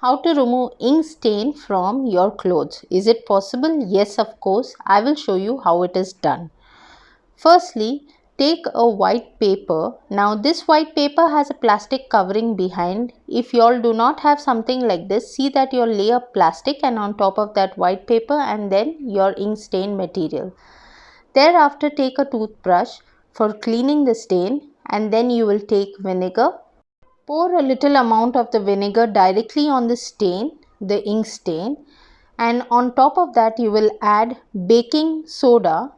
How to remove ink stain from your clothes. Is it possible? Yes, of course. I will show you how it is done. Firstly, take a white paper. Now this white paper has a plastic covering behind. If you all do not have something like this, see that you lay a plastic and on top of that white paper and then your ink stain material. Thereafter take a toothbrush for cleaning the stain and then you will take vinegar. Pour a little amount of the vinegar directly on the stain, the ink stain, and on top of that you will add baking soda,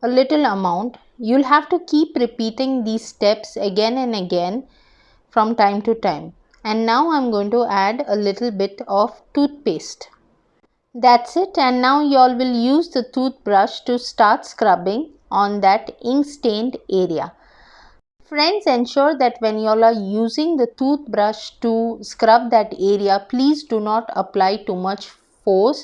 a little amount. You'll have to keep repeating these steps again and again from time to time. And now I'm going to add a little bit of toothpaste. That's it, and now you all will use the toothbrush to start scrubbing on that ink stained area. Friends, ensure that when you all are using the toothbrush to scrub that area, please do not apply too much force.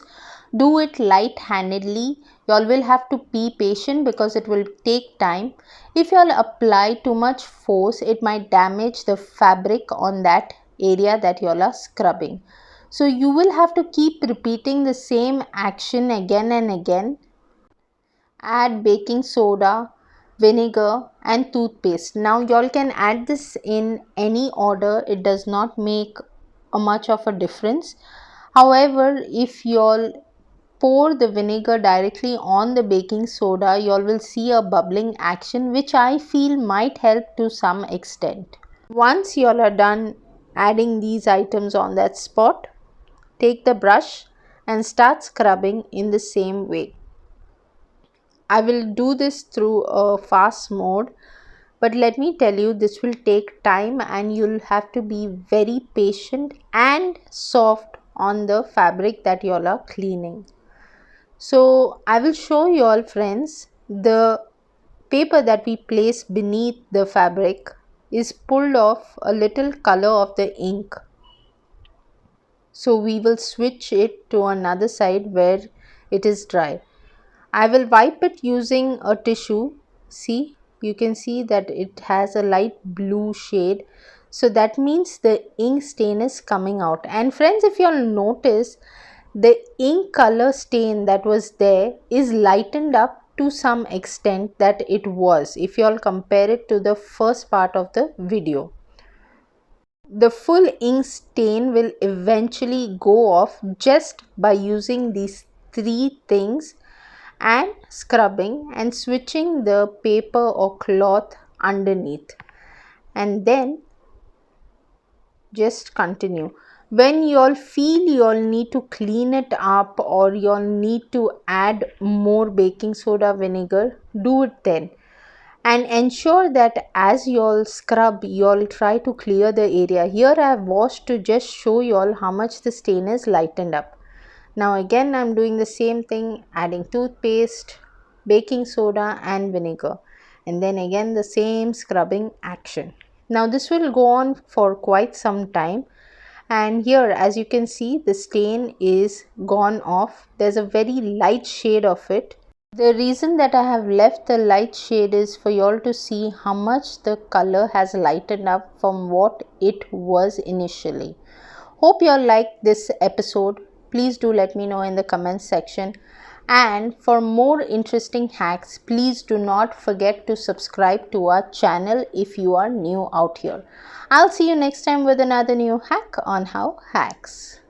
Do it light-handedly. You all will have to be patient because it will take time. If you all apply too much force, it might damage the fabric on that area that you all are scrubbing. So you will have to keep repeating the same action again and again. Add baking soda, vinegar and toothpaste. Now y'all can add this in any order. It does not make a much of a difference. However, if y'all pour the vinegar directly on the baking soda, y'all will see a bubbling action which I feel might help to some extent. Once y'all are done adding these items on that spot, take the brush and start scrubbing in the same way. I will do this through a fast mode, but let me tell you, this will take time and you'll have to be very patient and soft on the fabric that you all are cleaning. So I will show you all, friends. The paper that we place beneath the fabric is pulled off a little color of the ink. So we will switch it to another side where it is dry. I will wipe it using a tissue. See, you can see that it has a light blue shade. So that means the ink stain is coming out. And friends, if you all notice, the ink color stain that was there is lightened up to some extent that it was, if you all compare it to the first part of the video. The full ink stain will eventually go off just by using these three things and scrubbing and switching the paper or cloth underneath, and then just continue. When you all feel you all need to clean it up or you all need to add more baking soda, vinegar, do it then. And ensure that as you all scrub, you all try to clear the area. Here I have washed to just show you all how much the stain is lightened up. Now again I am doing the same thing, adding toothpaste, baking soda and vinegar, and then again the same scrubbing action. Now this will go on for quite some time, and here as you can see the stain is gone off. There's a very light shade of it. The reason that I have left the light shade is for you all to see how much the color has lightened up from what it was initially. Hope you all liked this episode. Please do let me know in the comments section. And for more interesting hacks, please do not forget to subscribe to our channel if you are new out here. I'll see you next time with another new hack on How Hacks.